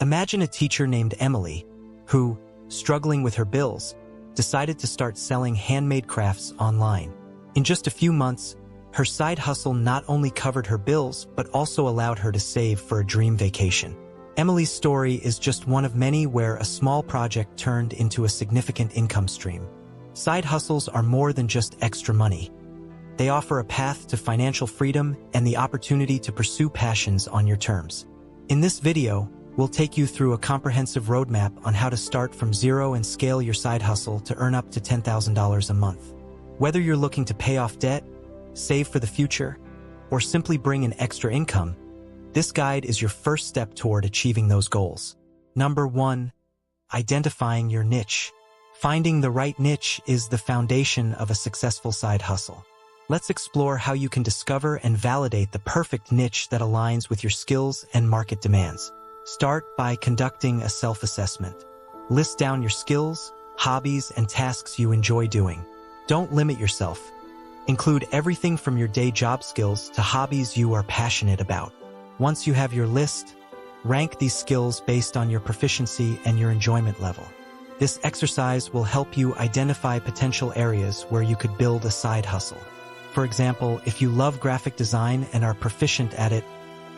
Imagine a teacher named Emily, who, struggling with her bills, decided to start selling handmade crafts online. In just a few months, her side hustle not only covered her bills but also allowed her to save for a dream vacation. Emily's story is just one of many where a small project turned into a significant income stream. Side hustles are more than just extra money. They offer a path to financial freedom and the opportunity to pursue passions on your terms. In this video, we'll take you through a comprehensive roadmap on how to start from zero and scale your side hustle to earn up to $10,000 a month. Whether you're looking to pay off debt, save for the future, or simply bring in extra income, this guide is your first step toward achieving those goals. Number 1. Identifying your niche. Finding the right niche is the foundation of a successful side hustle. Let's explore how you can discover and validate the perfect niche that aligns with your skills and market demands. Start by conducting a self-assessment. List down your skills, hobbies, and tasks you enjoy doing. Don't limit yourself. Include everything from your day job skills to hobbies you are passionate about. Once you have your list, rank these skills based on your proficiency and your enjoyment level. This exercise will help you identify potential areas where you could build a side hustle. For example, if you love graphic design and are proficient at it,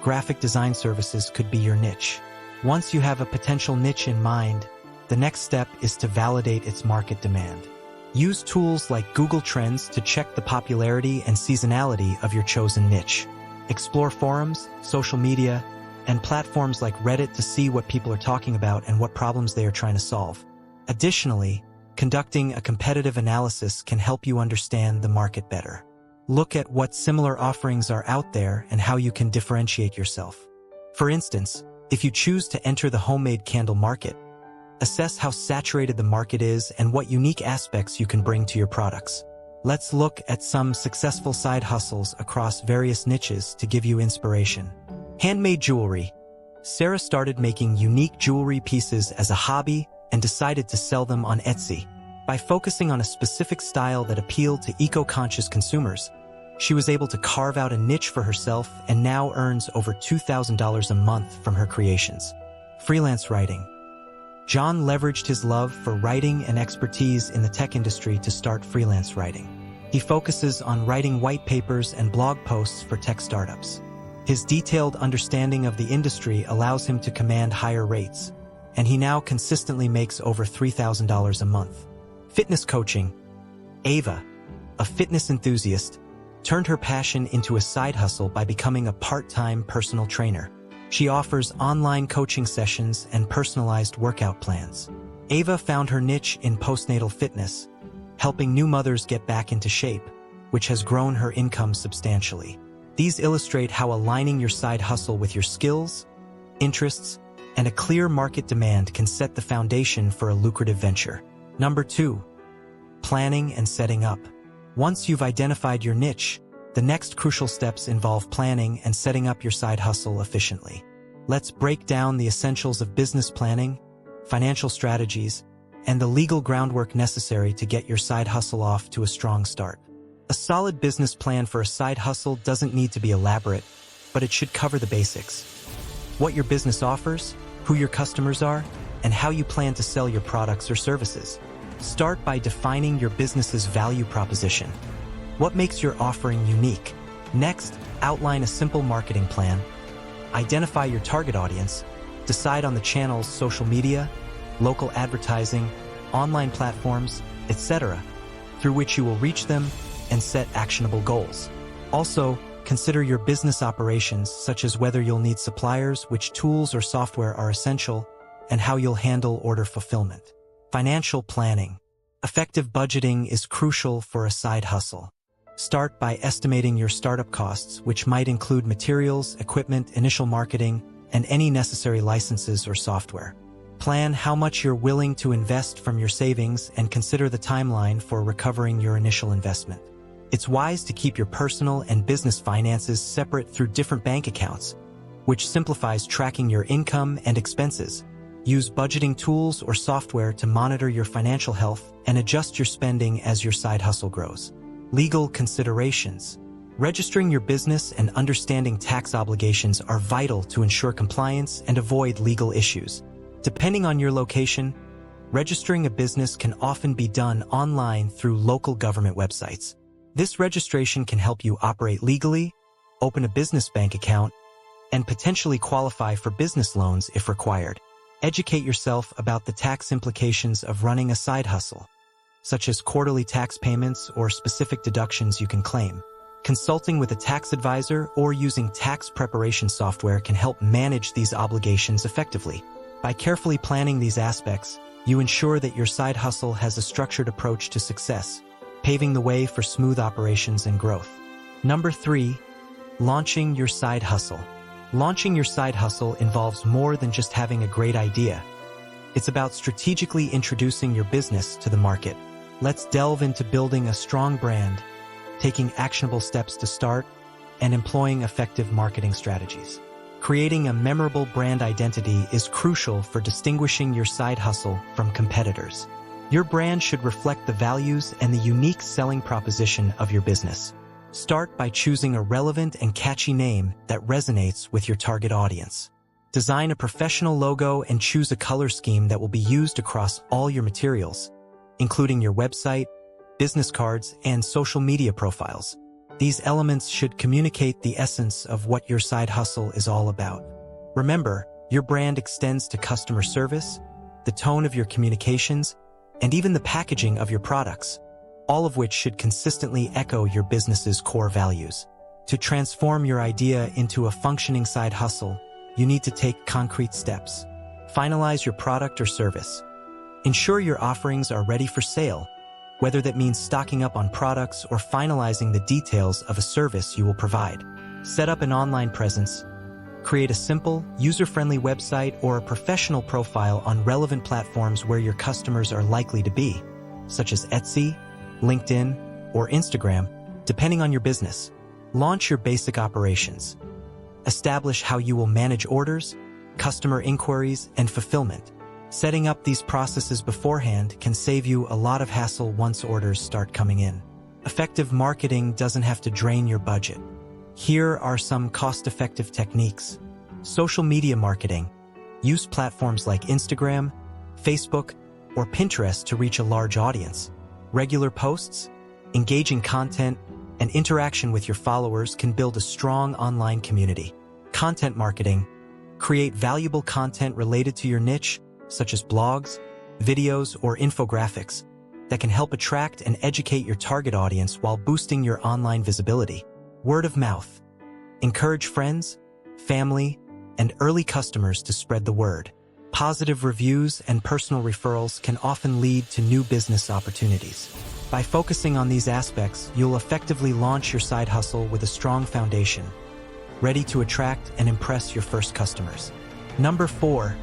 graphic design services could be your niche. Once you have a potential niche in mind, the next step is to validate its market demand. Use tools like Google Trends to check the popularity and seasonality of your chosen niche. Explore forums, social media, and platforms like Reddit to see what people are talking about and what problems they are trying to solve. Additionally, conducting a competitive analysis can help you understand the market better. Look at what similar offerings are out there and how you can differentiate yourself. For instance, if you choose to enter the homemade candle market, assess how saturated the market is and what unique aspects you can bring to your products. Let's look at some successful side hustles across various niches to give you inspiration. Handmade jewelry. Sarah started making unique jewelry pieces as a hobby and decided to sell them on Etsy. By focusing on a specific style that appealed to eco-conscious consumers, she was able to carve out a niche for herself and now earns over $2,000 a month from her creations. Freelance writing. John leveraged his love for writing and expertise in the tech industry to start freelance writing. He focuses on writing white papers and blog posts for tech startups. His detailed understanding of the industry allows him to command higher rates, and he now consistently makes over $3,000 a month. Fitness coaching. Ava, a fitness enthusiast, turned her passion into a side hustle by becoming a part-time personal trainer. She offers online coaching sessions and personalized workout plans. Ava found her niche in postnatal fitness, helping new mothers get back into shape, which has grown her income substantially. These illustrate how aligning your side hustle with your skills, interests, and a clear market demand can set the foundation for a lucrative venture. Number 2. Planning and setting up. Once you've identified your niche, the next crucial steps involve planning and setting up your side hustle efficiently. Let's break down the essentials of business planning, financial strategies, and the legal groundwork necessary to get your side hustle off to a strong start. A solid business plan for a side hustle doesn't need to be elaborate, but it should cover the basics. What your business offers, who your customers are, and how you plan to sell your products or services. Start by defining your business's value proposition. What makes your offering unique? Next, outline a simple marketing plan. Identify your target audience. Decide on the channels, social media, local advertising, online platforms, etc., through which you will reach them, and set actionable goals. Also, consider your business operations, such as whether you'll need suppliers, which tools or software are essential, and how you'll handle order fulfillment. Financial planning. Effective budgeting is crucial for a side hustle. Start by estimating your startup costs, which might include materials, equipment, initial marketing, and any necessary licenses or software. Plan how much you're willing to invest from your savings and consider the timeline for recovering your initial investment. It's wise to keep your personal and business finances separate through different bank accounts, which simplifies tracking your income and expenses. Use budgeting tools or software to monitor your financial health and adjust your spending as your side hustle grows. Legal considerations. Registering your business and understanding tax obligations are vital to ensure compliance and avoid legal issues. Depending on your location, registering a business can often be done online through local government websites. This registration can help you operate legally, open a business bank account, and potentially qualify for business loans if required. Educate yourself about the tax implications of running a side hustle, such as quarterly tax payments or specific deductions you can claim. Consulting with a tax advisor or using tax preparation software can help manage these obligations effectively. By carefully planning these aspects, you ensure that your side hustle has a structured approach to success, paving the way for smooth operations and growth. Number 3, launching your side hustle. Launching your side hustle involves more than just having a great idea. It's about strategically introducing your business to the market. Let's delve into building a strong brand, taking actionable steps to start, and employing effective marketing strategies. Creating a memorable brand identity is crucial for distinguishing your side hustle from competitors. Your brand should reflect the values and the unique selling proposition of your business. Start by choosing a relevant and catchy name that resonates with your target audience. Design a professional logo and choose a color scheme that will be used across all your materials, including your website, business cards, and social media profiles. These elements should communicate the essence of what your side hustle is all about. Remember, your brand extends to customer service, the tone of your communications, and even the packaging of your products, all of which should consistently echo your business's core values. To transform your idea into a functioning side hustle, you need to take concrete steps. Finalize your product or service. Ensure your offerings are ready for sale, whether that means stocking up on products or finalizing the details of a service you will provide. Set up an online presence. Create a simple, user-friendly website or a professional profile on relevant platforms where your customers are likely to be, such as Etsy, LinkedIn, or Instagram, depending on your business. Launch your basic operations. Establish how you will manage orders, customer inquiries, and fulfillment. Setting up these processes beforehand can save you a lot of hassle once orders start coming in. Effective marketing doesn't have to drain your budget. Here are some cost-effective techniques. Social media marketing. Use platforms like Instagram, Facebook, or Pinterest to reach a large audience. Regular posts, engaging content, and interaction with your followers can build a strong online community. Content marketing. Create valuable content related to your niche, such as blogs, videos, or infographics, that can help attract and educate your target audience while boosting your online visibility. Word of mouth. Encourage friends, family, and early customers to spread the word. Positive reviews and personal referrals can often lead to new business opportunities. By focusing on these aspects, you'll effectively launch your side hustle with a strong foundation, ready to attract and impress your first customers. Number 4,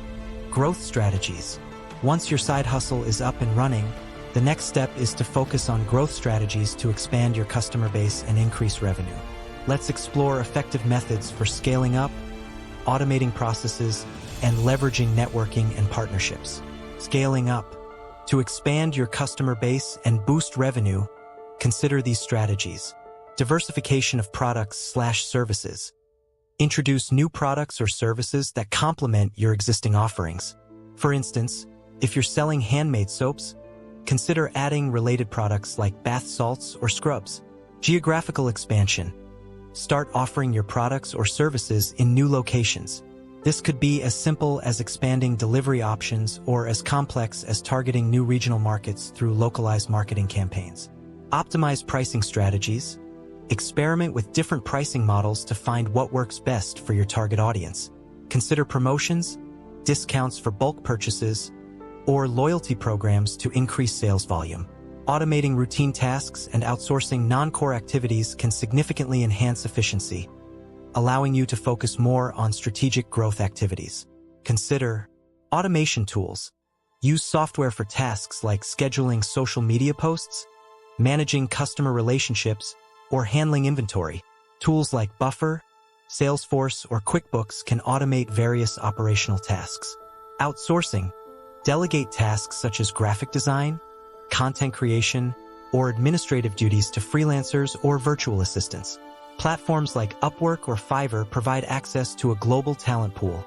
growth strategies. Once your side hustle is up and running, the next step is to focus on growth strategies to expand your customer base and increase revenue. Let's explore effective methods for scaling up, automating processes, and leveraging networking and partnerships. Scaling up. To expand your customer base and boost revenue, consider these strategies. Diversification of products/services. Introduce new products or services that complement your existing offerings. For instance, if you're selling handmade soaps, consider adding related products like bath salts or scrubs. Geographical expansion. Start offering your products or services in new locations. This could be as simple as expanding delivery options or as complex as targeting new regional markets through localized marketing campaigns. Optimize pricing strategies. Experiment with different pricing models to find what works best for your target audience. Consider promotions, discounts for bulk purchases, or loyalty programs to increase sales volume. Automating routine tasks and outsourcing non-core activities can significantly enhance efficiency, allowing you to focus more on strategic growth activities. Consider automation tools. Use software for tasks like scheduling social media posts, managing customer relationships, or handling inventory. Tools like Buffer, Salesforce, or QuickBooks can automate various operational tasks. Outsourcing. Delegate tasks such as graphic design, content creation, or administrative duties to freelancers or virtual assistants. Platforms like Upwork or Fiverr provide access to a global talent pool,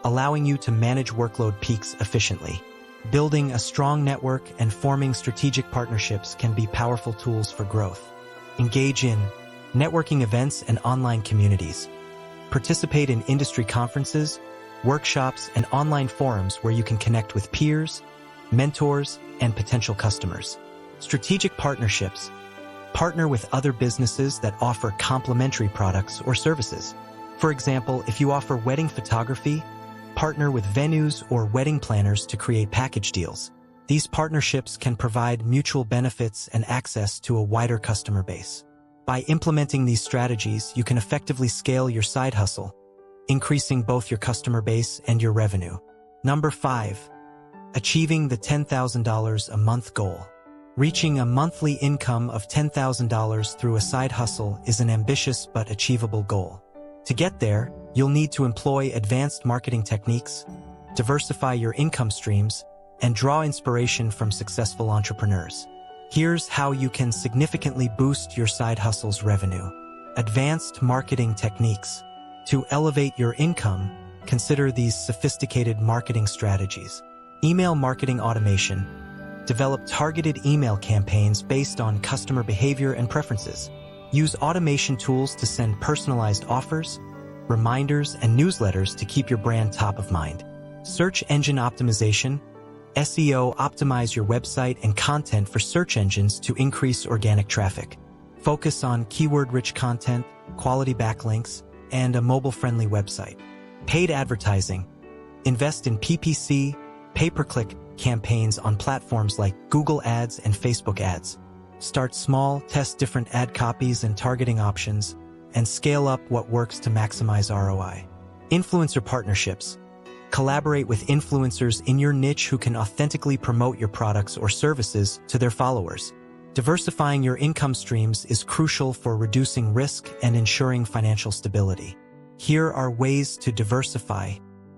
allowing you to manage workload peaks efficiently. Building a strong network and forming strategic partnerships can be powerful tools for growth. Engage in networking events and online communities. Participate in industry conferences, workshops, and online forums where you can connect with peers, mentors, and potential customers. Strategic partnerships. Partner with other businesses that offer complementary products or services. For example, if you offer wedding photography, partner with venues or wedding planners to create package deals. These partnerships can provide mutual benefits and access to a wider customer base. By implementing these strategies, you can effectively scale your side hustle, increasing both your customer base and your revenue. Number 5. Achieving the $10,000 a month goal. Reaching a monthly income of $10,000 through a side hustle is an ambitious but achievable goal. To get there, you'll need to employ advanced marketing techniques, diversify your income streams, and draw inspiration from successful entrepreneurs. Here's how you can significantly boost your side hustle's revenue. Advanced marketing techniques. To elevate your income, consider these sophisticated marketing strategies. Email marketing automation. Develop targeted email campaigns based on customer behavior and preferences. Use automation tools to send personalized offers, reminders, and newsletters to keep your brand top of mind. Search engine optimization. SEO. Optimize your website and content for search engines to increase organic traffic. Focus on keyword-rich content, quality backlinks, and a mobile-friendly website. Paid advertising. Invest in PPC, pay-per-click campaigns on platforms like Google Ads and Facebook Ads. Start small, test different ad copies and targeting options, and scale up what works to maximize ROI. Influencer partnerships. Collaborate with influencers in your niche who can authentically promote your products or services to their followers. Diversifying your income streams is crucial for reducing risk and ensuring financial stability. Here are ways to diversify.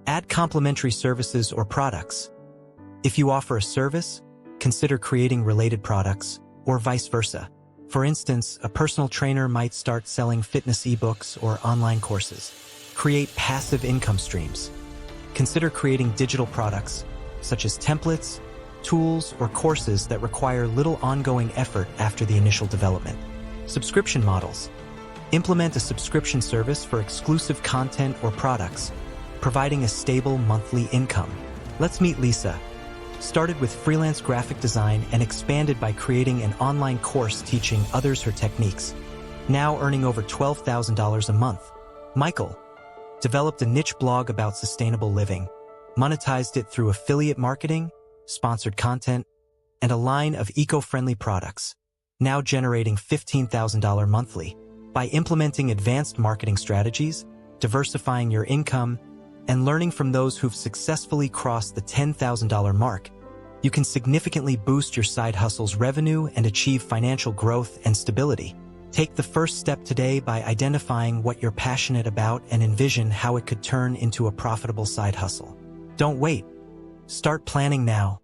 Add complementary services or products. If you offer a service, consider creating related products, or vice versa. For instance, a personal trainer might start selling fitness ebooks or online courses. Create passive income streams. Consider creating digital products, such as templates, tools, or courses that require little ongoing effort after the initial development. Subscription models. Implement a subscription service for exclusive content or products, providing a stable monthly income. Let's meet Lisa. Started with freelance graphic design and expanded by creating an online course teaching others her techniques, now earning over $12,000 a month. Michael developed a niche blog about sustainable living, monetized it through affiliate marketing, sponsored content, and a line of eco-friendly products, now generating $15,000 monthly. By implementing advanced marketing strategies, diversifying your income, and learning from those who've successfully crossed the $10,000 mark, you can significantly boost your side hustle's revenue and achieve financial growth and stability. Take the first step today by identifying what you're passionate about and envision how it could turn into a profitable side hustle. Don't wait. Start planning now.